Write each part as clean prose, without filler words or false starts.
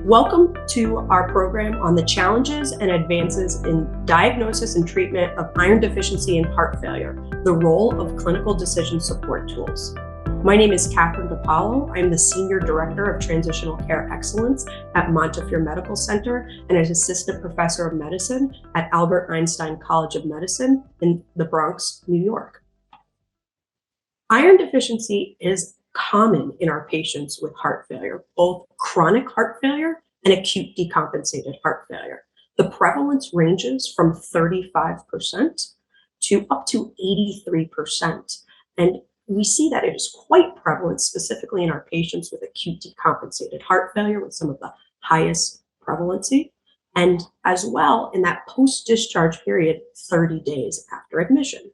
Welcome to our program on the challenges and advances in diagnosis and treatment of iron deficiency and heart failure, the role of clinical decision support tools. My name is Catherine DiPalo. I'm the Senior Director of Transitional Care Excellence at Montefiore Medical Center and an Assistant Professor of Medicine at Albert Einstein College of Medicine in the Bronx, New York. Iron deficiency is common in our patients with heart failure, both chronic heart failure and acute decompensated heart failure. The prevalence ranges from 35% to up to 83%. And we see that it is quite prevalent, specifically in our patients with acute decompensated heart failure with some of the highest prevalency. And as well in that post-discharge period, 30 days after admission.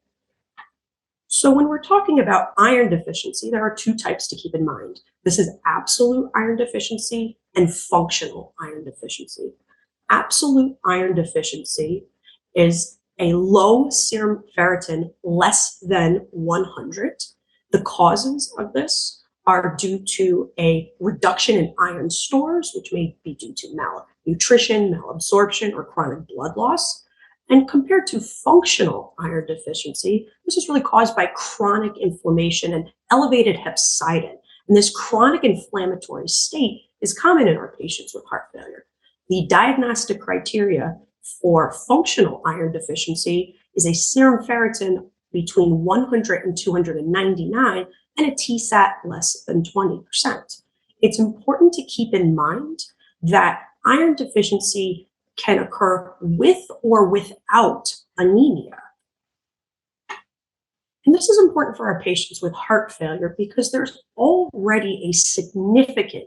So when we're talking about iron deficiency, there are two types to keep in mind. This is absolute iron deficiency and functional iron deficiency. Absolute iron deficiency is a low serum ferritin less than 100. The causes of this are due to a reduction in iron stores, which may be due to malnutrition, malabsorption, or chronic blood loss. And compared to functional iron deficiency, this is really caused by chronic inflammation and elevated hepcidin. And this chronic inflammatory state is common in our patients with heart failure. The diagnostic criteria for functional iron deficiency is a serum ferritin between 100 and 299 and a TSAT less than 20%. It's important to keep in mind that iron deficiency can occur with or without anemia. And this is important for our patients with heart failure because there's already a significant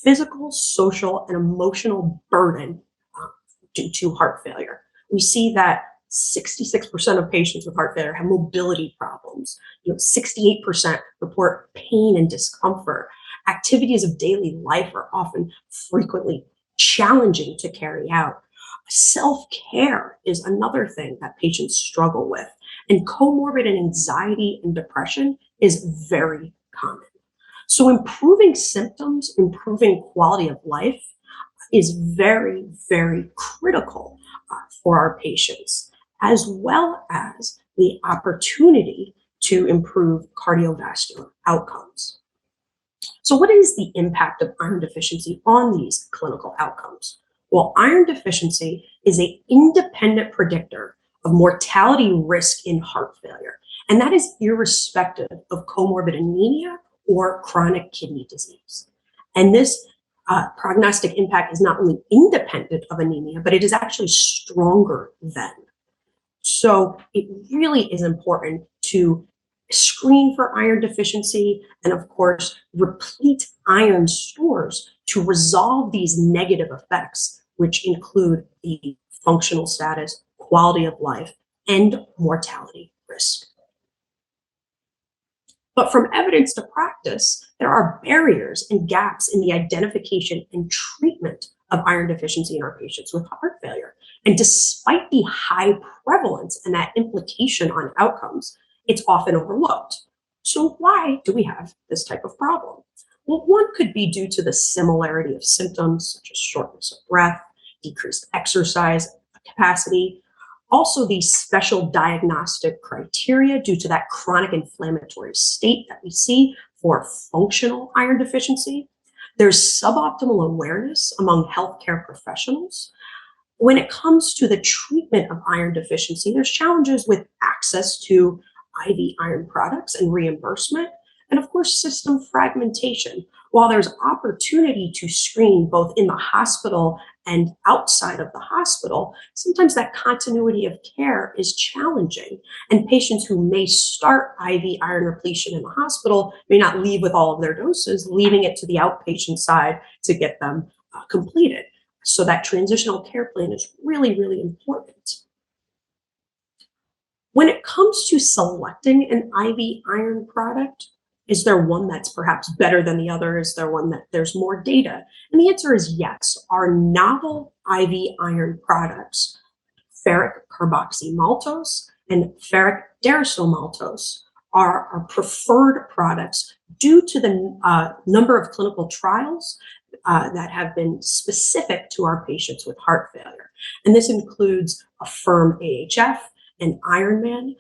physical, social, and emotional burden due to heart failure. We see that 66% of patients with heart failure have mobility problems. 68% report pain and discomfort. Activities of daily life are often frequently challenging to carry out. Self-care is another thing that patients struggle with, and comorbid anxiety and depression is very common. So improving symptoms, improving quality of life is very, very critical for our patients, as well as the opportunity to improve cardiovascular outcomes. So what is the impact of iron deficiency on these clinical outcomes? Well, iron deficiency is an independent predictor of mortality risk in heart failure, and that is irrespective of comorbid anemia or chronic kidney disease. And this prognostic impact is not only independent of anemia, but it is actually stronger than. So it really is important to screen for iron deficiency and, of course, replete iron stores to resolve these negative effects, which include the functional status, quality of life, and mortality risk. But from evidence to practice, there are barriers and gaps in the identification and treatment of iron deficiency in our patients with heart failure. And despite the high prevalence and that implication on outcomes, it's often overlooked. So why do we have this type of problem? Well, one could be due to the similarity of symptoms, such as shortness of breath, decreased exercise capacity, also the special diagnostic criteria due to that chronic inflammatory state that we see for functional iron deficiency. There's suboptimal awareness among healthcare professionals. When it comes to the treatment of iron deficiency, there's challenges with access to IV iron products and reimbursement, and of course, system fragmentation. While there's opportunity to screen both in the hospital and outside of the hospital, sometimes that continuity of care is challenging, and patients who may start IV iron repletion in the hospital may not leave with all of their doses, leaving it to the outpatient side to get them completed. So that transitional care plan is really, really important. When it comes to selecting an IV iron product, is there one that's perhaps better than the other? Is there one that there's more data? And the answer is yes. Our novel IV iron products, ferric carboxymaltose and ferric derosomaltose, are our preferred products due to the number of clinical trials that have been specific to our patients with heart failure. And this includes Affirm AHF and Ironman.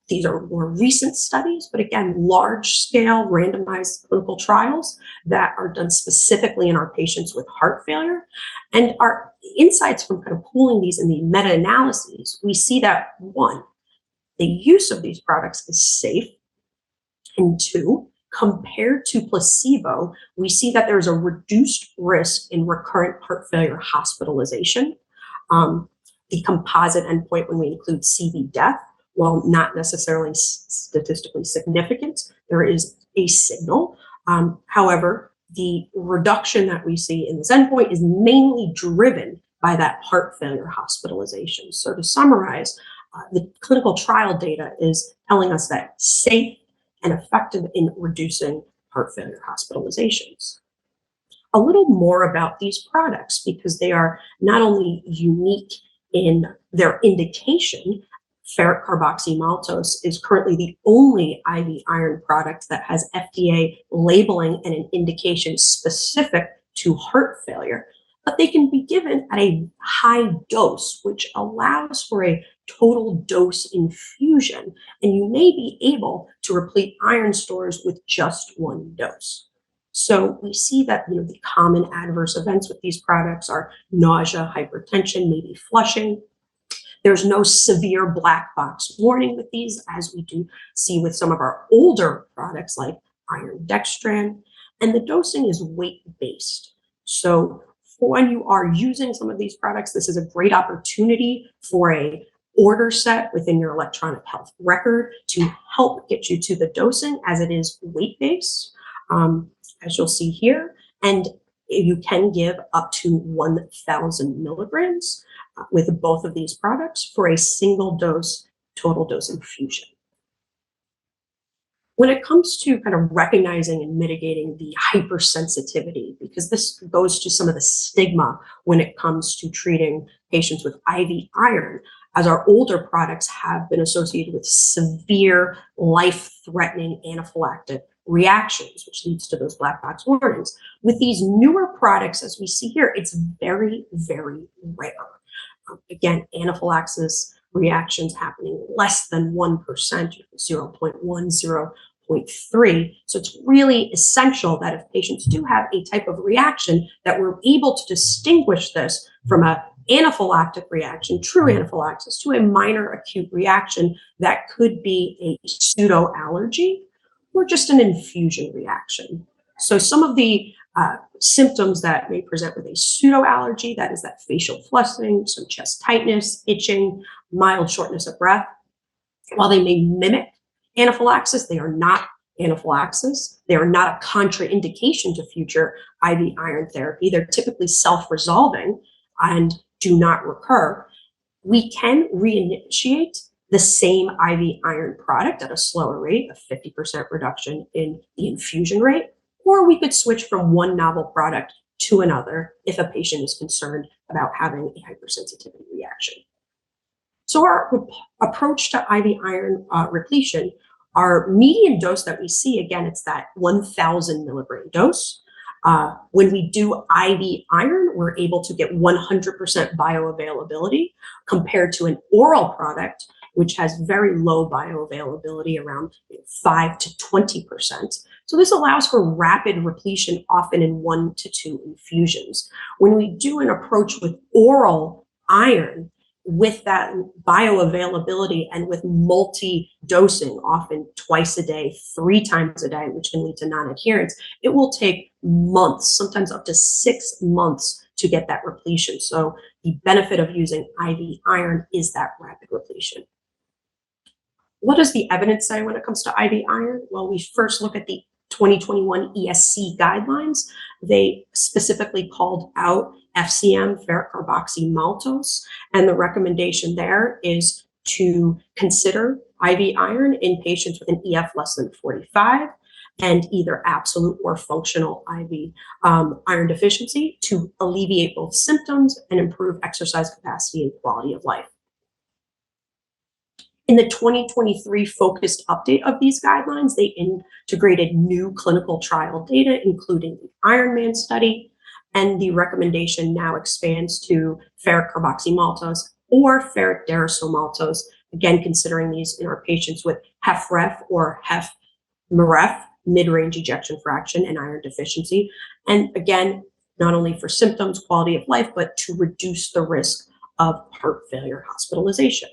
These are more recent studies, but again, large-scale randomized clinical trials that are done specifically in our patients with heart failure. And our insights from kind of pooling these in the meta-analyses, we see that one, the use of these products is safe, and two, compared to placebo, we see that there's a reduced risk in recurrent heart failure hospitalization. The composite endpoint, when we include CV death, while not necessarily statistically significant, there is a signal. However, the reduction that we see in this endpoint is mainly driven by that heart failure hospitalization. So to summarize, the clinical trial data is telling us that safe and effective in reducing heart failure hospitalizations. A little more about these products, because they are not only unique in their indication. Ferric carboxymaltose is currently the only IV iron product that has FDA labeling and an indication specific to heart failure, but they can be given at a high dose, which allows for a total dose infusion, and you may be able to replete iron stores with just one dose. So we see that the common adverse events with these products are nausea, hypertension, maybe flushing. There's no severe black box warning with these, as we do see with some of our older products like iron dextran, and the dosing is weight-based. So when you are using some of these products, this is a great opportunity for a order set within your electronic health record to help get you to the dosing, as it is weight-based, as you'll see here. And you can give up to 1,000 milligrams with both of these products for a single dose, total dose infusion. When it comes to kind of recognizing and mitigating the hypersensitivity, because this goes to some of the stigma when it comes to treating patients with IV iron, as our older products have been associated with severe life-threatening anaphylactic reactions, which leads to those black box warnings. With these newer products, as we see here, it's very, very rare. Again, anaphylaxis reactions happening less than 1%, 0.1, 0.3. So it's really essential that if patients do have a type of reaction, that we're able to distinguish this from an anaphylactic reaction, true anaphylaxis, to a minor acute reaction that could be a pseudo allergy or just an infusion reaction. So some of the symptoms that may present with a pseudo-allergy, that is that facial flushing, some chest tightness, itching, mild shortness of breath. While they may mimic anaphylaxis, they are not anaphylaxis. They are not a contraindication to future IV iron therapy. They're typically self-resolving and do not recur. We can reinitiate the same IV iron product at a slower rate, a 50% reduction in the infusion rate, or we could switch from one novel product to another if a patient is concerned about having a hypersensitivity reaction. So our approach to IV iron repletion, our median dose that we see, again, it's that 1,000 milligram dose. When we do IV iron, we're able to get 100% bioavailability compared to an oral product, which has very low bioavailability, around 5 to 20%. So this allows for rapid repletion, often in 1 to 2 infusions. When we do an approach with oral iron, with that bioavailability and with multi-dosing, often twice a day, 3 times a day, which can lead to non-adherence, it will take months, sometimes up to 6 months to get that repletion. So the benefit of using IV iron is that rapid repletion. What does the evidence say when it comes to IV iron? Well, we first look at the 2021 ESC guidelines. They specifically called out FCM, ferric carboxymaltose, and the recommendation there is to consider IV iron in patients with an EF less than 45 and either absolute or functional IV iron deficiency to alleviate both symptoms and improve exercise capacity and quality of life. In the 2023 focused update of these guidelines, they integrated new clinical trial data, including the Ironman study, And the recommendation now expands to ferric carboxymaltose or ferric derosomaltose, again, considering these in our patients with HFrEF or HFmrEF, mid-range ejection fraction and iron deficiency. And again, not only for symptoms, quality of life, but to reduce the risk of heart failure hospitalization.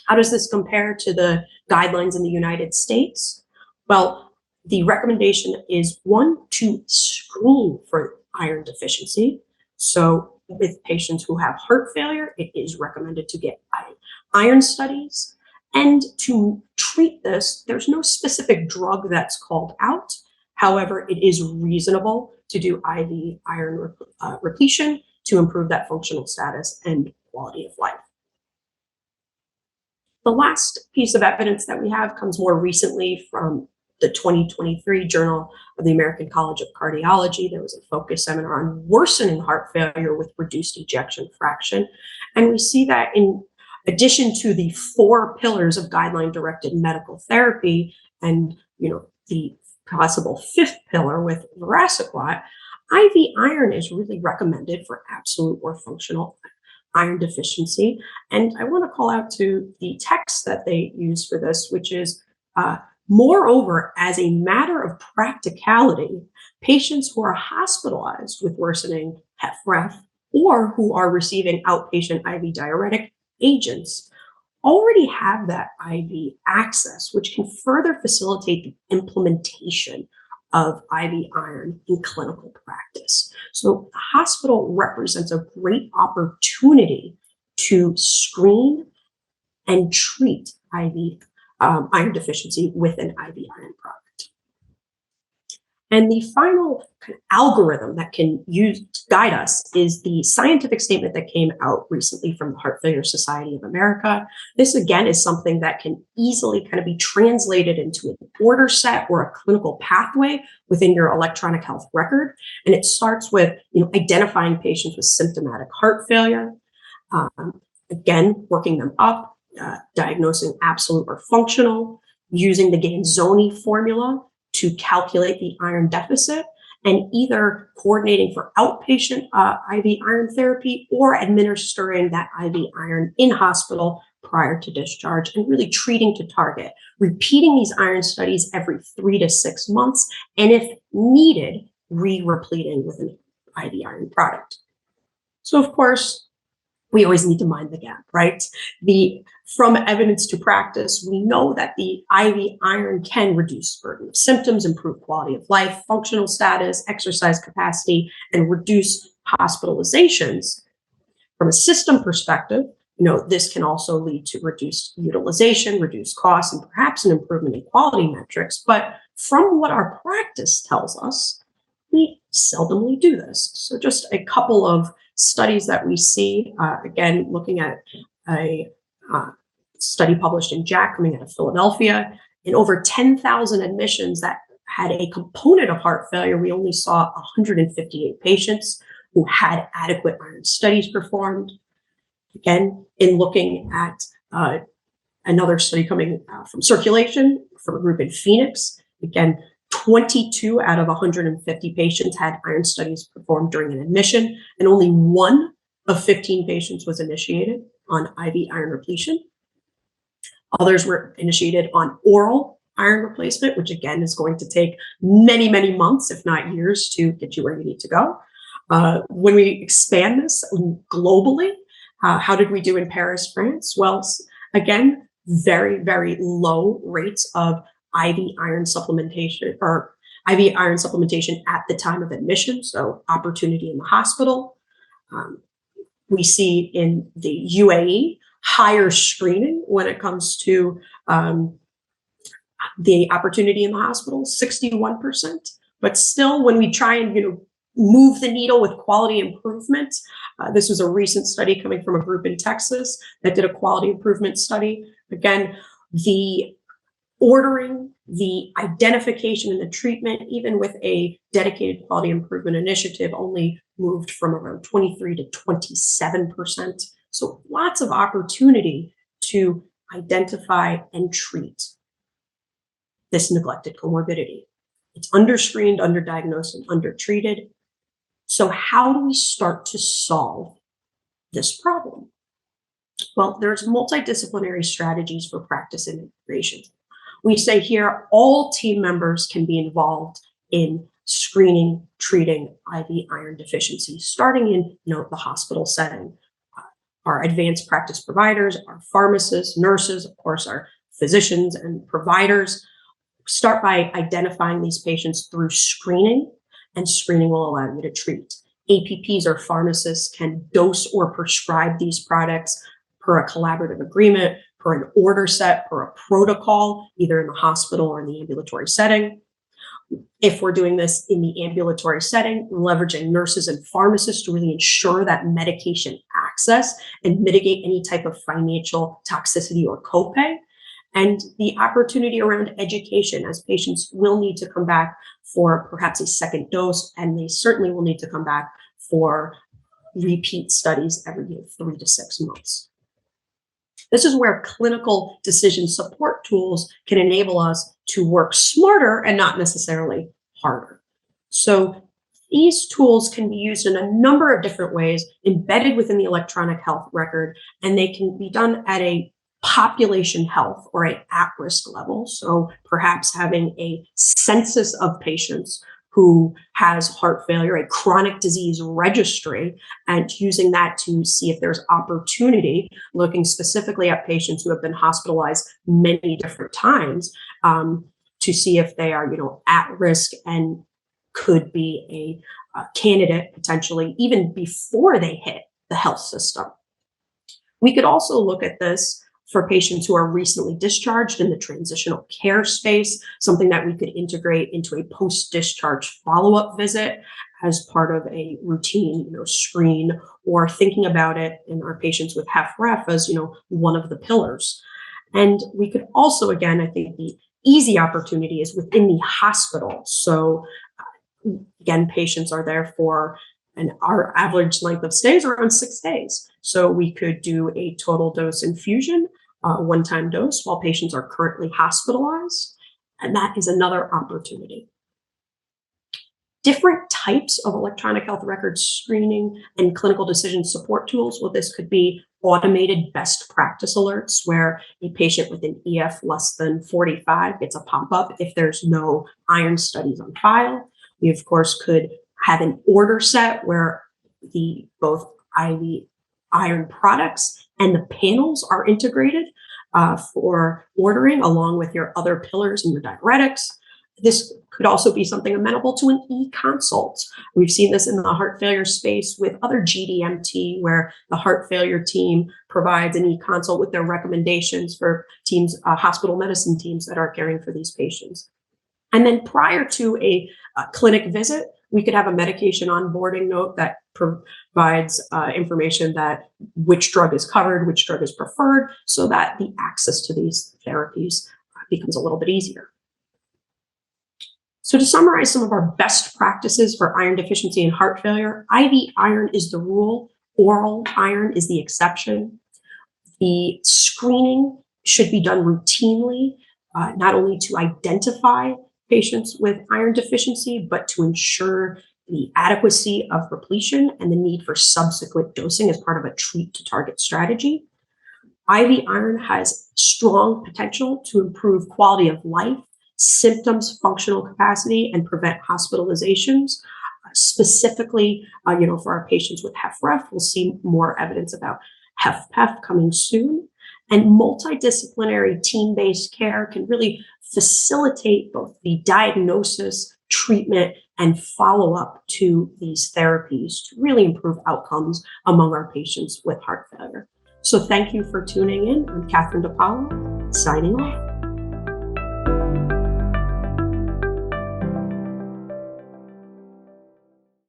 How does this compare to the guidelines in the United States? Well, the recommendation is one, to screen for iron deficiency. So with patients who have heart failure, it is recommended to get iron studies. And to treat this, there's no specific drug that's called out. However, it is reasonable to do IV iron repletion to improve that functional status and quality of life. The last piece of evidence that we have comes more recently from the 2023 Journal of the American College of Cardiology. There was a focus seminar on worsening heart failure with reduced ejection fraction. And we see that in addition to the 4 pillars of guideline-directed medical therapy and, the possible 5th pillar with verapamil, IV iron is really recommended for absolute or functional iron deficiency. And I want to call out to the text that they use for this, which is, moreover, as a matter of practicality, patients who are hospitalized with worsening HFrEF or who are receiving outpatient IV diuretic agents already have that IV access, which can further facilitate the implementation of IV iron in clinical practice. So the hospital represents a great opportunity to screen and treat IV iron deficiency with an IV iron product. And the final kind of algorithm that can guide us is the scientific statement that came out recently from the Heart Failure Society of America. This, again, is something that can easily kind of be translated into an order set or a clinical pathway within your electronic health record. And it starts with identifying patients with symptomatic heart failure, again, working them up, diagnosing absolute or functional, using the Ganzoni formula to calculate the iron deficit, and either coordinating for outpatient IV iron therapy or administering that IV iron in hospital prior to discharge, and really treating to target, repeating these iron studies every 3 to 6 months, and if needed, re-repleting with an IV iron product. So of course, we always need to mind the gap, right? From evidence to practice, we know that the IV iron can reduce burden of symptoms, improve quality of life, functional status, exercise capacity, and reduce hospitalizations. From a system perspective, this can also lead to reduced utilization, reduced costs, and perhaps an improvement in quality metrics. But from what our practice tells us, we seldomly do this. So just a couple of studies that we see, again, looking at a study published in JACC coming out of Philadelphia. In over 10,000 admissions that had a component of heart failure, we only saw 158 patients who had adequate iron studies performed. Again, in looking at another study coming from Circulation from a group in Phoenix, again, 22 out of 150 patients had iron studies performed during an admission, and only 1 of 15 patients was initiated on IV iron repletion. Others were initiated on oral iron replacement, which again is going to take many, many months, if not years, to get you where you need to go. When we expand this globally, how did we do in Paris, France? Well, again, very, very low rates of IV iron supplementation at the time of admission, so opportunity in the hospital. We see in the UAE higher screening when it comes to the opportunity in the hospital, 61%. But still, when we try and move the needle with quality improvement, this was a recent study coming from a group in Texas that did a quality improvement study. Again, the ordering, the identification, and the treatment, even with a dedicated quality improvement initiative, only moved from around 23 to 27%. So lots of opportunity to identify and treat this neglected comorbidity. It's underscreened, underdiagnosed, and undertreated. So how do we start to solve this problem? Well, there's multidisciplinary strategies for practice integration. We say here all team members can be involved in screening, treating IV iron deficiency, starting in the hospital setting. Our advanced practice providers, our pharmacists, nurses, of course, our physicians and providers start by identifying these patients through screening, and screening will allow you to treat. APPs or pharmacists can dose or prescribe these products per a collaborative agreement, per an order set, per a protocol, either in the hospital or in the ambulatory setting. If we're doing this in the ambulatory setting, leveraging nurses and pharmacists to really ensure that medication access and mitigate any type of financial toxicity or copay. And the opportunity around education, as patients will need to come back for perhaps a second dose, and they certainly will need to come back for repeat studies every 3 to 6 months. This is where clinical decision support tools can enable us to work smarter and not necessarily harder. So these tools can be used in a number of different ways, embedded within the electronic health record, and they can be done at a population health or a at-risk level. So perhaps having a census of patients who has heart failure, a chronic disease registry, and using that to see if there's opportunity, looking specifically at patients who have been hospitalized many different times, to see if they are, at risk and could be a candidate potentially even before they hit the health system. We could also look at this for patients who are recently discharged in the transitional care space, something that we could integrate into a post-discharge follow-up visit as part of a routine, screen, or thinking about it in our patients with HFrEF as, one of the pillars. And we could also, again, I think the easy opportunity is within the hospital. So again, patients are there for, and our average length of stay is around 6 days. So we could do a total dose infusion, one-time dose while patients are currently hospitalized. And that is another opportunity. Different types of electronic health record screening and clinical decision support tools. Well, this could be automated best practice alerts where a patient with an EF less than 45 gets a pop-up if there's no iron studies on file. We, of course, could have an order set where both IV iron products and the panels are integrated for ordering along with your other pillars and your diuretics. This could also be something amenable to an e-consult. We've seen this in the heart failure space with other GDMT, where the heart failure team provides an e-consult with their recommendations for teams, hospital medicine teams that are caring for these patients. And then prior to a clinic visit, we could have a medication onboarding note that provides information that which drug is covered, which drug is preferred, so that the access to these therapies becomes a little bit easier. So to summarize some of our best practices for iron deficiency and heart failure, IV iron is the rule, oral iron is the exception. The screening should be done routinely, not only to identify patients with iron deficiency, but to ensure the adequacy of repletion and the need for subsequent dosing as part of a treat to target strategy. IV iron has strong potential to improve quality of life, symptoms, functional capacity, and prevent hospitalizations. Specifically, for our patients with HFrEF, we'll see more evidence about HFpEF coming soon. And multidisciplinary team-based care can really facilitate both the diagnosis, treatment, and follow-up to these therapies to really improve outcomes among our patients with heart failure. So thank you for tuning in. I'm Catherine DiPalo, signing off.